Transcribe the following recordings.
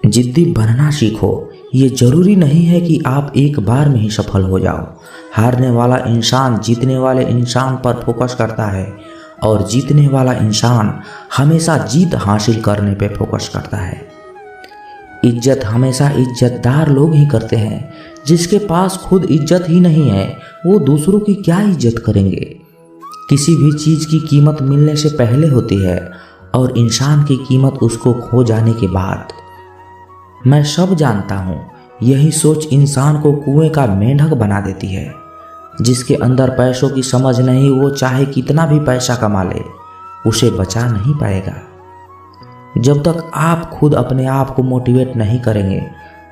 जिद्दी बनना सीखो। ये जरूरी नहीं है कि आप एक बार में ही सफल हो जाओ। हारने वाला इंसान जीतने वाले इंसान पर फोकस करता है और जीतने वाला इंसान हमेशा जीत हासिल करने पे फोकस करता है। इज्जत हमेशा इज्जतदार लोग ही करते हैं। जिसके पास खुद इज्जत ही नहीं है वो दूसरों की क्या इज्जत करेंगे। किसी भी चीज़ की कीमत मिलने से पहले होती है और इंसान की कीमत उसको खो जाने के बाद। मैं सब जानता हूँ, यही सोच इंसान को कुएं का मेंढक बना देती है। जिसके अंदर पैसों की समझ नहीं, वो चाहे कितना भी पैसा कमा ले उसे बचा नहीं पाएगा। जब तक आप खुद अपने आप को मोटिवेट नहीं करेंगे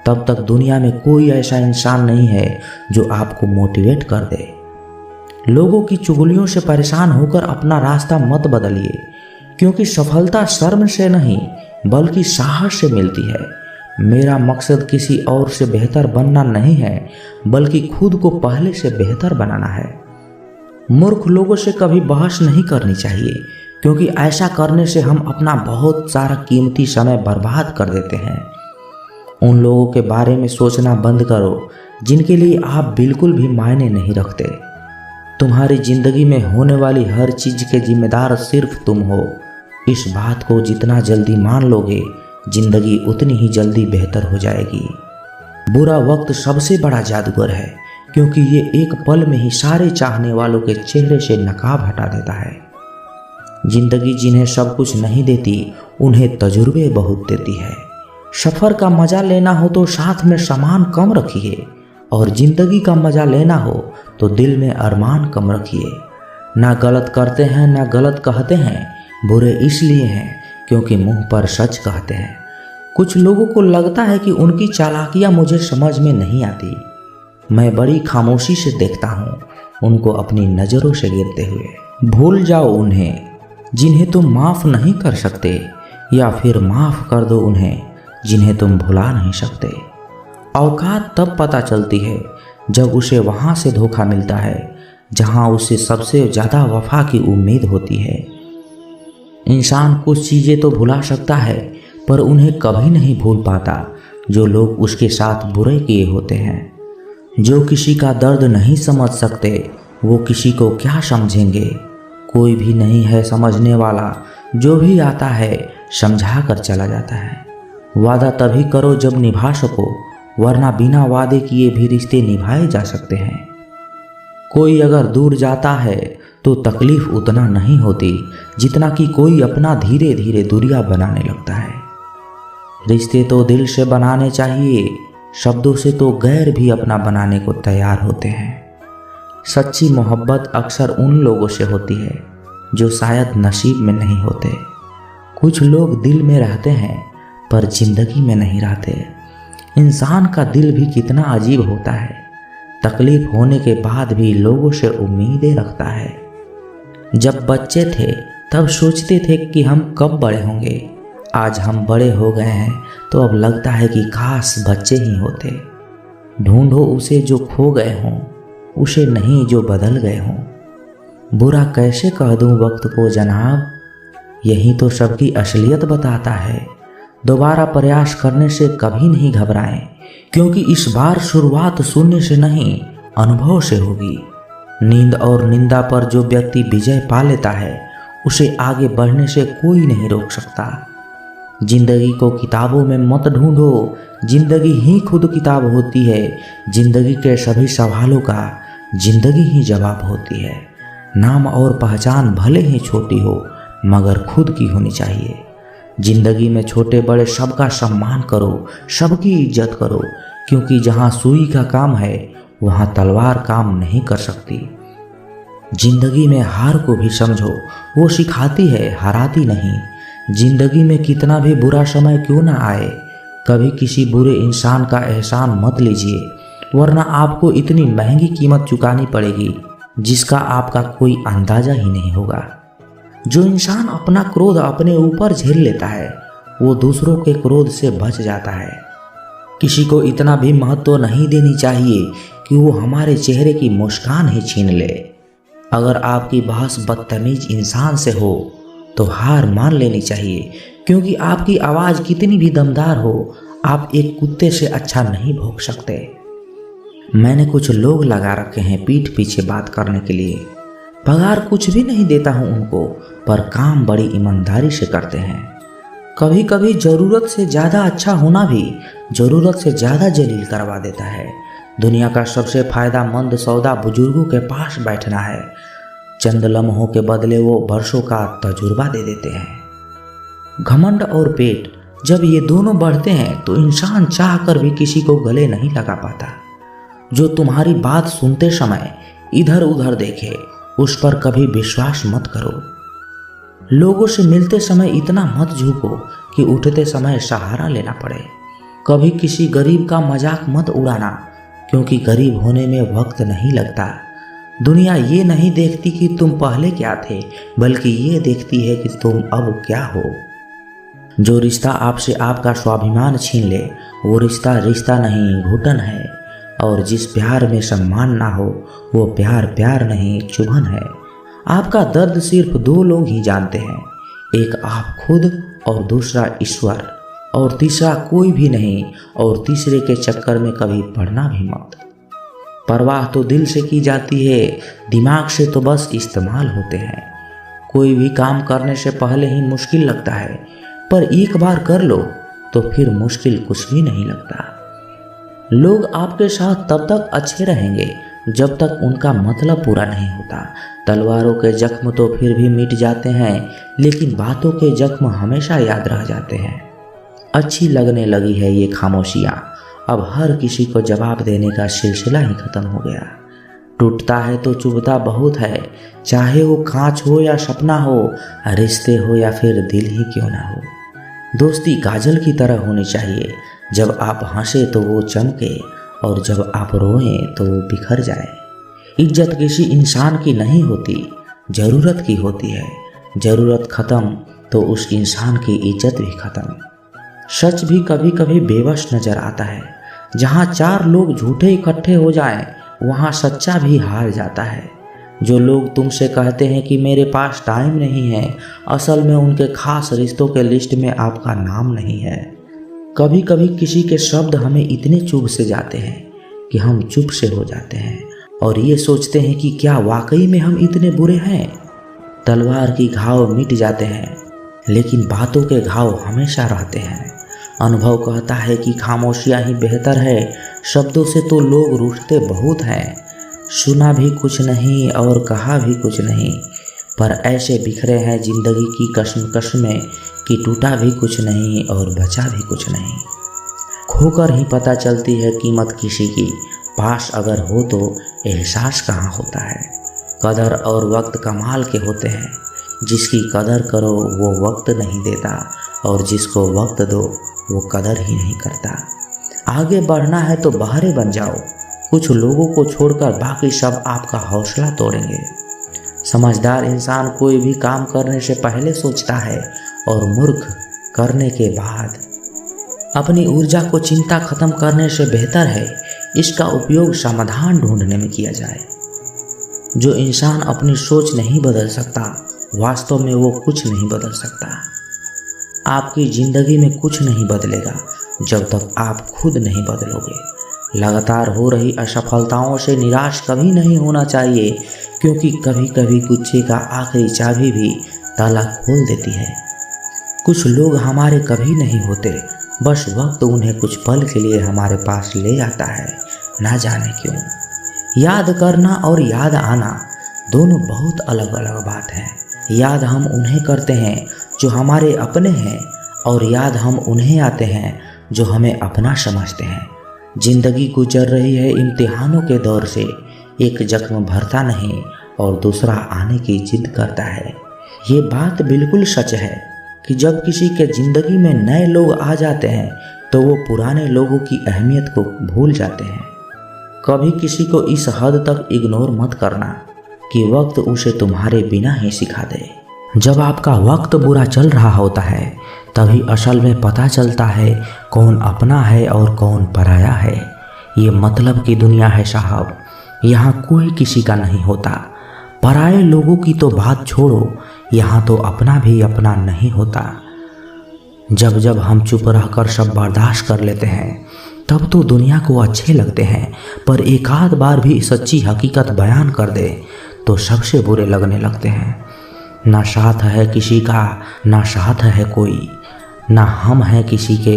तब तक दुनिया में कोई ऐसा इंसान नहीं है जो आपको मोटिवेट कर दे। लोगों की चुगलियों से परेशान होकर अपना रास्ता मत बदलिए, क्योंकि सफलता शर्म से नहीं बल्कि साहस से मिलती है। मेरा मकसद किसी और से बेहतर बनना नहीं है बल्कि खुद को पहले से बेहतर बनाना है। मूर्ख लोगों से कभी बहस नहीं करनी चाहिए, क्योंकि ऐसा करने से हम अपना बहुत सारा कीमती समय बर्बाद कर देते हैं। उन लोगों के बारे में सोचना बंद करो जिनके लिए आप बिल्कुल भी मायने नहीं रखते। तुम्हारी जिंदगी में होने वाली हर चीज के जिम्मेदार सिर्फ तुम हो। इस बात को जितना जल्दी मान लोगे जिंदगी उतनी ही जल्दी बेहतर हो जाएगी। बुरा वक्त सबसे बड़ा जादूगर है, क्योंकि ये एक पल में ही सारे चाहने वालों के चेहरे से नकाब हटा देता है। जिंदगी जिन्हें सब कुछ नहीं देती उन्हें तजुर्बे बहुत देती है। सफर का मजा लेना हो तो साथ में सामान कम रखिए, और जिंदगी का मजा लेना हो तो दिल में अरमान कम रखिए। ना गलत करते हैं ना गलत कहते हैं, बुरे इसलिए हैं क्योंकि मुंह पर सच कहते हैं। कुछ लोगों को लगता है कि उनकी चालाकियां मुझे समझ में नहीं आती। मैं बड़ी खामोशी से देखता हूँ उनको अपनी नज़रों से गिरते हुए। भूल जाओ उन्हें जिन्हें तुम माफ़ नहीं कर सकते, या फिर माफ़ कर दो उन्हें जिन्हें तुम भुला नहीं सकते। औकात तब पता चलती है जब उसे वहाँ से धोखा मिलता है जहाँ उसे सबसे ज़्यादा वफा की उम्मीद होती है। इंसान कुछ चीज़ें तो भुला सकता है पर उन्हें कभी नहीं भूल पाता जो लोग उसके साथ बुरे किए होते हैं। जो किसी का दर्द नहीं समझ सकते वो किसी को क्या समझेंगे। कोई भी नहीं है समझने वाला, जो भी आता है समझा कर चला जाता है। वादा तभी करो जब निभा सको, वरना बिना वादे किए भी रिश्ते निभाए जा सकते हैं। कोई अगर दूर जाता है तो तकलीफ उतना नहीं होती जितना कि कोई अपना धीरे धीरे दूरियां बनाने लगता है। रिश्ते तो दिल से बनाने चाहिए, शब्दों से तो गैर भी अपना बनाने को तैयार होते हैं। सच्ची मोहब्बत अक्सर उन लोगों से होती है जो शायद नसीब में नहीं होते। कुछ लोग दिल में रहते हैं पर जिंदगी में नहीं रहते। इंसान का दिल भी कितना अजीब होता है, तकलीफ होने के बाद भी लोगों से उम्मीदें रखता है। जब बच्चे थे तब सोचते थे कि हम कब बड़े होंगे। आज हम बड़े हो गए हैं तो अब लगता है कि काश बच्चे ही होते। ढूंढो उसे जो खो गए हों, उसे नहीं जो बदल गए हों। बुरा कैसे कह दूं वक्त को जनाब, यही तो सबकी असलियत बताता है। दोबारा प्रयास करने से कभी नहीं घबराएं, क्योंकि इस बार शुरुआत शून्य से नहीं अनुभव से होगी। नींद और निंदा पर जो व्यक्ति विजय पा लेता है उसे आगे बढ़ने से कोई नहीं रोक सकता। जिंदगी को किताबों में मत ढूंढो, जिंदगी ही खुद किताब होती है। जिंदगी के सभी सवालों का जिंदगी ही जवाब होती है। नाम और पहचान भले ही छोटी हो मगर खुद की होनी चाहिए। जिंदगी में छोटे बड़े सबका सम्मान करो, सबकी इज्जत करो, क्योंकि जहाँ सुई का काम है वहाँ तलवार काम नहीं कर सकती। जिंदगी में हार को भी समझो, वो सिखाती है, हराती नहीं। जिंदगी में कितना भी बुरा समय क्यों ना आए, कभी किसी बुरे इंसान का एहसान मत लीजिए, वरना आपको इतनी महंगी कीमत चुकानी पड़ेगी जिसका आपका कोई अंदाजा ही नहीं होगा। जो इंसान अपना क्रोध अपने ऊपर झेल लेता है वो दूसरों के क्रोध से बच जाता है। किसी को इतना भी महत्व नहीं देनी चाहिए कि वो हमारे चेहरे की मुस्कान ही छीन ले। अगर आपकी बहस बदतमीज इंसान से हो तो हार मान लेनी चाहिए, क्योंकि आपकी आवाज़ कितनी भी दमदार हो, आप एक कुत्ते से अच्छा नहीं भौंक सकते। मैंने कुछ लोग लगा रखे हैं पीठ पीछे बात करने के लिए। पगार कुछ भी नहीं देता हूँ उनको, पर काम बड़ी ईमानदारी से करते हैं। कभी कभी ज़रूरत से ज़्यादा अच्छा होना भी ज़रूरत से ज़्यादा जलील करवा देता है। दुनिया का सबसे फायदेमंद सौदा बुजुर्गों के पास बैठना है। चंद लम्हों के बदले वो वर्षों का तजुर्बा दे देते हैं। घमंड और पेट जब ये दोनों बढ़ते हैं तो इंसान चाह कर भी किसी को गले नहीं लगा पाता। जो तुम्हारी बात सुनते समय इधर उधर देखे, उस पर कभी विश्वास मत करो। लोगों से मिलते समय इतना मत झुको कि उठते समय सहारा लेना पड़े। कभी किसी गरीब का मजाक मत उड़ाना, क्योंकि गरीब होने में वक्त नहीं लगता। दुनिया ये नहीं देखती कि तुम पहले क्या थे, बल्कि ये देखती है कि तुम अब क्या हो। जो रिश्ता आपसे आपका स्वाभिमान छीन ले, वो रिश्ता रिश्ता नहीं, घुटन है। और जिस प्यार में सम्मान ना हो, वो प्यार प्यार नहीं, चुभन है। आपका दर्द सिर्फ दो लोग ही जानते हैं, एक आप खुद और दूसरा ईश्वर, और तीसरा कोई भी नहीं। और तीसरे के चक्कर में कभी पड़ना भी मत। परवाह तो दिल से की जाती है, दिमाग से तो बस इस्तेमाल होते हैं। कोई भी काम करने से पहले ही मुश्किल लगता है, पर एक बार कर लो तो फिर मुश्किल कुछ भी नहीं लगता। लोग आपके साथ तब तक अच्छे रहेंगे जब तक उनका मतलब पूरा नहीं होता। तलवारों के जख्म तो फिर भी मिट जाते हैं, लेकिन बातों के जख्म हमेशा याद रह जाते हैं। अच्छी लगने लगी है ये खामोशियाँ, अब हर किसी को जवाब देने का सिलसिला ही खत्म हो गया। टूटता है तो चुभता बहुत है, चाहे वो कांच हो या सपना हो, रिश्ते हो या फिर दिल ही क्यों ना हो। दोस्ती काजल की तरह होनी चाहिए, जब आप हंसे तो वो चमके, और जब आप रोएं तो वो बिखर जाए। इज्जत किसी इंसान की नहीं होती, ज़रूरत की होती है। ज़रूरत ख़त्म तो उस इंसान की इज्जत भी ख़त्म। सच भी कभी कभी बेबस नज़र आता है। जहाँ चार लोग झूठे इकट्ठे हो जाएं, वहाँ सच्चा भी हार जाता है। जो लोग तुमसे कहते हैं कि मेरे पास टाइम नहीं है, असल में उनके खास रिश्तों के लिस्ट में आपका नाम नहीं है। कभी कभी किसी के शब्द हमें इतने चुभ से जाते हैं कि हम चुप से हो जाते हैं और ये सोचते हैं कि क्या वाकई में हम इतने बुरे हैं। तलवार की घाव मिट जाते हैं, लेकिन बातों के घाव हमेशा रहते हैं। अनुभव कहता है कि खामोशियाँ ही बेहतर है, शब्दों से तो लोग रूठते बहुत हैं। सुना भी कुछ नहीं और कहा भी कुछ नहीं, पर ऐसे बिखरे हैं जिंदगी की कश्मकश में कि टूटा भी कुछ नहीं और बचा भी कुछ नहीं। खोकर ही पता चलती है कीमत किसी की, पास अगर हो तो एहसास कहाँ होता है। कदर और वक्त कमाल के होते हैं, जिसकी कदर करो वो वक्त नहीं देता, और जिसको वक्त दो वो कदर ही नहीं करता। आगे बढ़ना है तो बहरे बन जाओ, कुछ लोगों को छोड़कर बाकी सब आपका हौसला तोड़ेंगे। समझदार इंसान कोई भी काम करने से पहले सोचता है, और मूर्ख करने के बाद। अपनी ऊर्जा को चिंता खत्म करने से बेहतर है इसका उपयोग समाधान ढूंढने में किया जाए। जो इंसान अपनी सोच नहीं बदल सकता, वास्तव में वो कुछ नहीं बदल सकता। आपकी ज़िंदगी में कुछ नहीं बदलेगा जब तक आप खुद नहीं बदलोगे। लगातार हो रही असफलताओं से निराश कभी नहीं होना चाहिए, क्योंकि कभी कभी गुच्छे का आखिरी चाबी भी ताला खोल देती है। कुछ लोग हमारे कभी नहीं होते, बस वक्त उन्हें कुछ पल के लिए हमारे पास ले आता है, ना जाने क्यों। याद करना और याद आना दोनों बहुत अलग अलग बात है। याद हम उन्हें करते हैं जो हमारे अपने हैं, और याद हम उन्हें आते हैं जो हमें अपना समझते हैं। जिंदगी गुजर रही है इम्तिहानों के दौर से, एक जख्म भरता नहीं और दूसरा आने की जिद करता है। ये बात बिल्कुल सच है कि जब किसी के ज़िंदगी में नए लोग आ जाते हैं तो वो पुराने लोगों की अहमियत को भूल जाते हैं। कभी किसी को इस हद तक इग्नोर मत करना कि वक्त उसे तुम्हारे बिना ही सिखा दे। जब आपका वक्त बुरा चल रहा होता है तभी असल में पता चलता है कौन अपना है और कौन पराया है। ये मतलब की दुनिया है साहब, यहाँ कोई किसी का नहीं होता। पराये लोगों की तो बात छोड़ो, यहाँ तो अपना भी अपना नहीं होता। जब जब हम चुप रहकर सब बर्दाश्त कर लेते हैं तब तो दुनिया को अच्छे लगते हैं, पर एक आध बार भी सच्ची हकीकत बयान कर दे तो सबसे बुरे लगने लगते हैं। ना साथ है किसी का, ना साथ है कोई, ना हम हैं किसी के,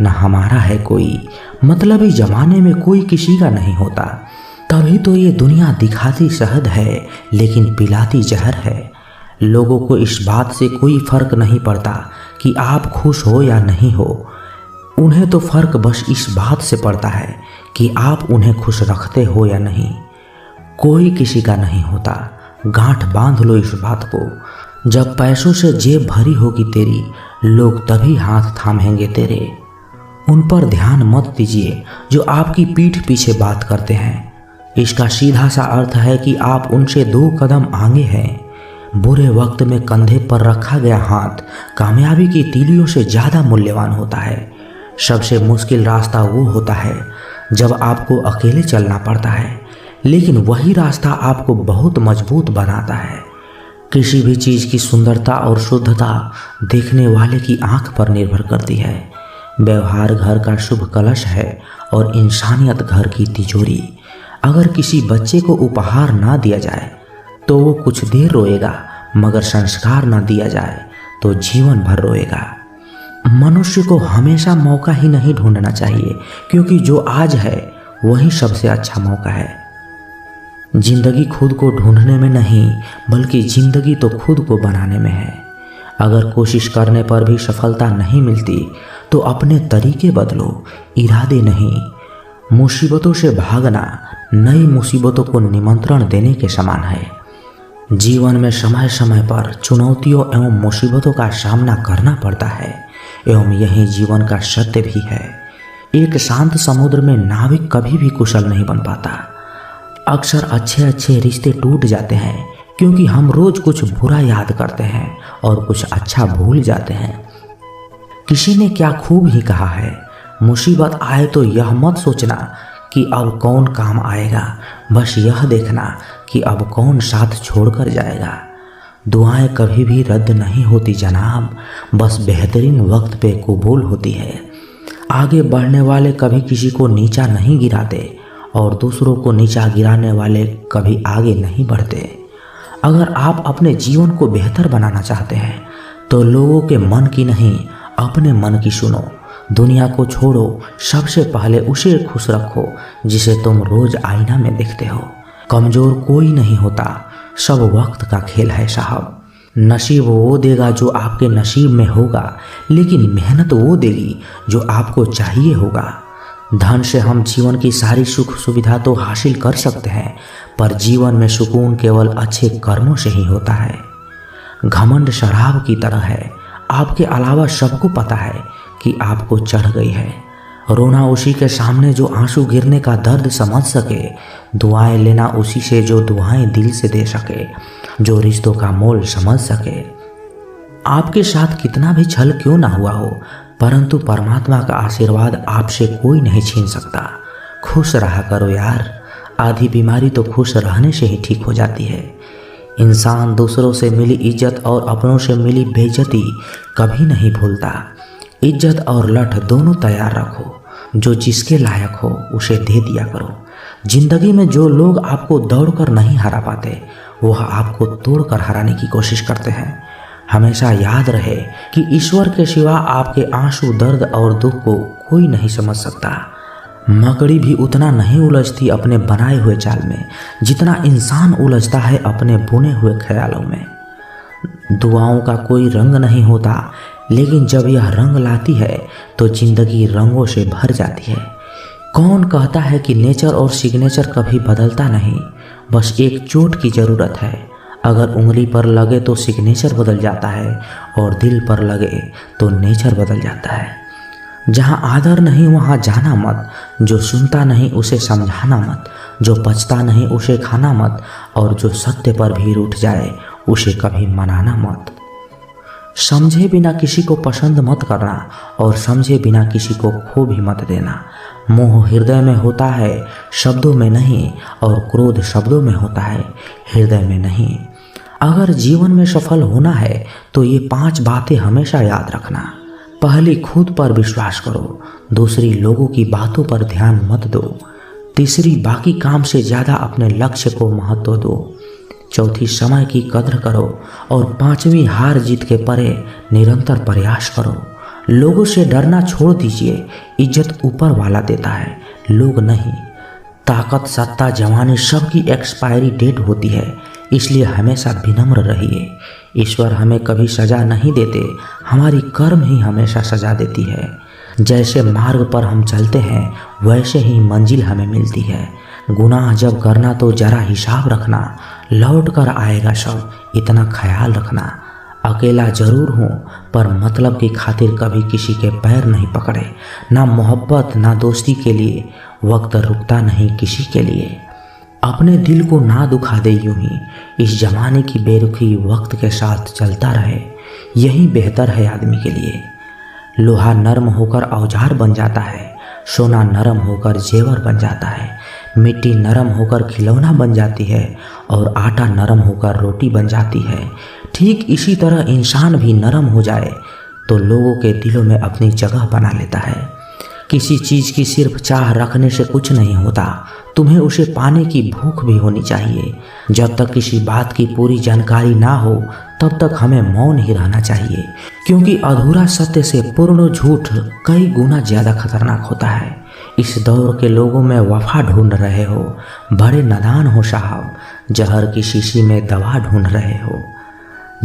ना हमारा है कोई। मतलब इस जमाने में कोई किसी का नहीं होता। तभी तो ये दुनिया दिखाती शहद है लेकिन पिलाती जहर है। लोगों को इस बात से कोई फर्क नहीं पड़ता कि आप खुश हो या नहीं हो। उन्हें तो फर्क बस इस बात से पड़ता है कि आप उन्हें खुश रखते हो या नहीं। कोई किसी का नहीं होता। गांठ बांध लो इस बात को। जब पैसों से जेब भरी होगी तेरी, लोग तभी हाथ थामेंगे तेरे। उन पर ध्यान मत दीजिए जो आपकी पीठ पीछे बात करते हैं। इसका सीधा सा अर्थ है कि आप उनसे 2 कदम आगे हैं। बुरे वक्त में कंधे पर रखा गया हाथ कामयाबी की तीलियों से ज़्यादा मूल्यवान होता है। सबसे मुश्किल रास्ता वो होता है जब आपको अकेले चलना पड़ता है, लेकिन वही रास्ता आपको बहुत मजबूत बनाता है। किसी भी चीज़ की सुंदरता और शुद्धता देखने वाले की आंख पर निर्भर करती है। व्यवहार घर का शुभ कलश है और इंसानियत घर की तिजोरी। अगर किसी बच्चे को उपहार ना दिया जाए तो वो कुछ देर रोएगा, मगर संस्कार ना दिया जाए तो जीवन भर रोएगा। मनुष्य को हमेशा मौका ही नहीं ढूंढना चाहिए, क्योंकि जो आज है वही सबसे अच्छा मौका है। जिंदगी खुद को ढूंढने में नहीं, बल्कि जिंदगी तो खुद को बनाने में है। अगर कोशिश करने पर भी सफलता नहीं मिलती तो अपने तरीके बदलो, इरादे नहीं। मुसीबतों से भागना नई मुसीबतों को निमंत्रण देने के समान है। जीवन में समय समय पर चुनौतियों एवं मुसीबतों का सामना करना पड़ता है, एवं यही जीवन का सत्य भी है। एक शांत समुद्र में नाविक कभी भी कुशल नहीं बन पाता। अक्सर अच्छे अच्छे रिश्ते टूट जाते हैं क्योंकि हम रोज कुछ बुरा याद करते हैं और कुछ अच्छा भूल जाते हैं। किसी ने क्या खूब ही कहा है, मुसीबत आए तो यह मत सोचना कि अब कौन काम आएगा, बस यह देखना कि अब कौन साथ छोड़कर जाएगा। दुआएं कभी भी रद्द नहीं होती जनाब, बस बेहतरीन वक्त पे कबूल होती है। आगे बढ़ने वाले कभी किसी को नीचा नहीं गिराते और दूसरों को नीचा गिराने वाले कभी आगे नहीं बढ़ते। अगर आप अपने जीवन को बेहतर बनाना चाहते हैं तो लोगों के मन की नहीं, अपने मन की सुनो। दुनिया को छोड़ो, सबसे पहले उसे खुश रखो जिसे तुम रोज आईना में देखते हो। कमजोर कोई नहीं होता, सब वक्त का खेल है साहब। नसीब वो देगा जो आपके नसीब में होगा, लेकिन मेहनत वो देगी जो आपको चाहिए होगा। धन से हम जीवन की सारी सुख सुविधा तो हासिल कर सकते हैं, पर जीवन में सुकून केवल अच्छे कर्मों से ही होता है। घमंड शराब की तरह है, आपके अलावा सबको पता है कि आपको चढ़ गई है। रोना उसी के सामने जो आंसू गिरने का दर्द समझ सके, दुआएं लेना उसी से जो दुआएं दिल से दे सके, जो रिश्तों का मोल समझ सके। आपके साथ कितना भी छल क्यों ना हुआ हो, परंतु परमात्मा का आशीर्वाद आपसे कोई नहीं छीन सकता। खुश रहा करो यार, आधी बीमारी तो खुश रहने से ही ठीक हो जाती है। इंसान दूसरों से मिली इज्जत और अपनों से मिली बेइज्जती कभी नहीं भूलता। इज्जत और लठ दोनों तैयार रखो, जो जिसके लायक हो उसे दे दिया करो। जिंदगी में जो लोग आपको दौड़कर नहीं हरा पाते, वह आपको तोड़कर हराने की कोशिश करते हैं। हमेशा याद रहे कि ईश्वर के सिवा आपके आंसू, दर्द और दुख को कोई नहीं समझ सकता। मकड़ी भी उतना नहीं उलझती अपने बनाए हुए जाल में जितना इंसान उलझता है अपने बुने हुए ख्यालों में। दुआओं का कोई रंग नहीं होता, लेकिन जब यह रंग लाती है तो जिंदगी रंगों से भर जाती है। कौन कहता है कि नेचर और सिग्नेचर कभी बदलता नहीं, बस एक चोट की ज़रूरत है। अगर उंगली पर लगे तो सिग्नेचर बदल जाता है और दिल पर लगे तो नेचर बदल जाता है। जहाँ आदर नहीं वहाँ जाना मत, जो सुनता नहीं उसे समझाना मत, जो पचता नहीं उसे खाना मत, और जो सत्य पर भी रूठ जाए उसे कभी मनाना मत। समझे बिना किसी को पसंद मत करना और समझे बिना किसी को खो भी मत देना। मोह हृदय में होता है, शब्दों में नहीं, और क्रोध शब्दों में होता है, हृदय में नहीं। अगर जीवन में सफल होना है तो ये 5 बातें हमेशा याद रखना। पहली, खुद पर विश्वास करो। दूसरी, लोगों की बातों पर ध्यान मत दो। तीसरी, बाकी काम से ज़्यादा अपने लक्ष्य को महत्व दो। चौथी, समय की कद्र करो। और 5वीं, हार जीत के परे निरंतर प्रयास करो। लोगों से डरना छोड़ दीजिए। इज्जत ऊपर वाला देता है, लोग नहीं। ताकत, सत्ता, जवानी सबकी एक्सपायरी डेट होती है, इसलिए हमेशा विनम्र रहिए। ईश्वर हमें कभी सजा नहीं देते, हमारी कर्म ही हमेशा सजा देती है। जैसे मार्ग पर हम चलते हैं वैसे ही मंजिल हमें मिलती है। गुनाह जब करना तो जरा हिसाब रखना, लौट कर आएगा सब, इतना ख्याल रखना। अकेला जरूर हूँ पर मतलब की खातिर कभी किसी के पैर नहीं पकड़े। ना मोहब्बत ना दोस्ती के लिए वक्त रुकता नहीं किसी के लिए। अपने दिल को ना दुखा दे यूं ही, इस जमाने की बेरुखी वक्त के साथ चलता रहे, यही बेहतर है आदमी के लिए। लोहा नरम होकर औजार बन जाता है, सोना नरम होकर जेवर बन जाता है, मिट्टी नरम होकर खिलौना बन जाती है और आटा नरम होकर रोटी बन जाती है। ठीक इसी तरह इंसान भी नरम हो जाए तो लोगों के दिलों में अपनी जगह बना लेता है। किसी चीज़ की सिर्फ चाह रखने से कुछ नहीं होता, तुम्हें उसे पाने की भूख भी होनी चाहिए। जब तक किसी बात की पूरी जानकारी ना हो तब तक हमें मौन ही रहना चाहिए, क्योंकि अधूरा सत्य से पूर्ण झूठ कई गुना ज़्यादा खतरनाक होता है। इस दौर के लोगों में वफा ढूंढ रहे हो, बड़े नादान हो साहब, जहर की शीशी में दवा ढूंढ रहे हो।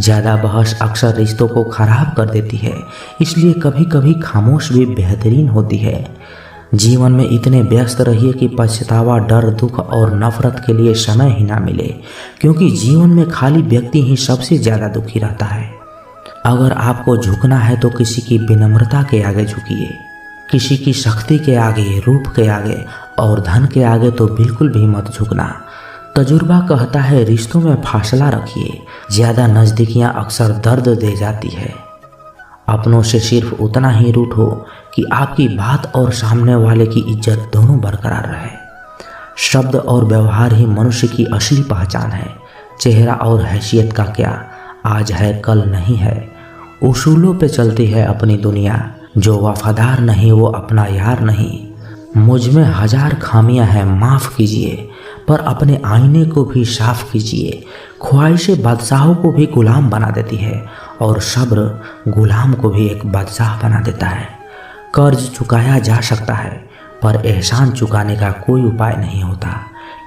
ज़्यादा बहस अक्सर रिश्तों को खराब कर देती है, इसलिए कभी कभी खामोश भी बेहतरीन होती है। जीवन में इतने व्यस्त रहिए कि पछतावा, डर, दुख और नफरत के लिए समय ही ना मिले, क्योंकि जीवन में खाली व्यक्ति ही सबसे ज़्यादा दुखी रहता है। अगर आपको झुकना है तो किसी की विनम्रता के आगे झुकिए, किसी की शक्ति के आगे, रूप के आगे और धन के आगे तो बिल्कुल भी मत झुकना। तजुर्बा कहता है रिश्तों में फासला रखिए, ज़्यादा नज़दीकियाँ अक्सर दर्द दे जाती है। अपनों से सिर्फ उतना ही रूठो कि आपकी बात और सामने वाले की इज्जत दोनों बरकरार रहे। शब्द और व्यवहार ही मनुष्य की असली पहचान है। चेहरा और हैसियत का क्या, आज है कल नहीं है। उसूलों पे चलती है अपनी दुनिया, जो वफादार नहीं वो अपना यार नहीं। मुझ में 1000 खामियां हैं, माफ़ कीजिए, पर अपने आईने को भी साफ कीजिए। ख्वाहिशें बादशाहों को भी गुलाम बना देती है और सब्र गुलाम को भी एक बादशाह बना देता है। कर्ज चुकाया जा सकता है पर एहसान चुकाने का कोई उपाय नहीं होता।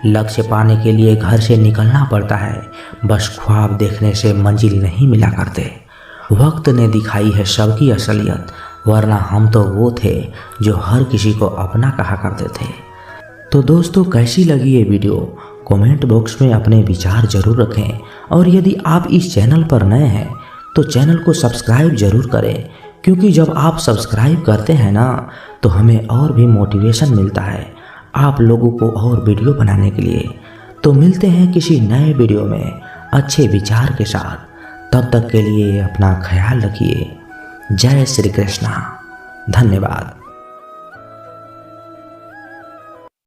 लक्ष्य पाने के लिए घर से निकलना पड़ता है, बस ख्वाब देखने से मंजिल नहीं मिला करते। वक्त ने दिखाई है सबकी असलियत, वरना हम तो वो थे जो हर किसी को अपना कहा करते थे। तो दोस्तों, कैसी लगी ये वीडियो कमेंट बॉक्स में अपने विचार जरूर रखें, और यदि आप इस चैनल पर नए हैं तो चैनल को सब्सक्राइब जरूर करें, क्योंकि जब आप सब्सक्राइब करते हैं ना तो हमें और भी मोटिवेशन मिलता है आप लोगों को और वीडियो बनाने के लिए। तो मिलते हैं किसी नए वीडियो में अच्छे विचार के साथ, तब तक के लिए अपना ख्याल रखिए। जय श्री कृष्णा, धन्यवाद।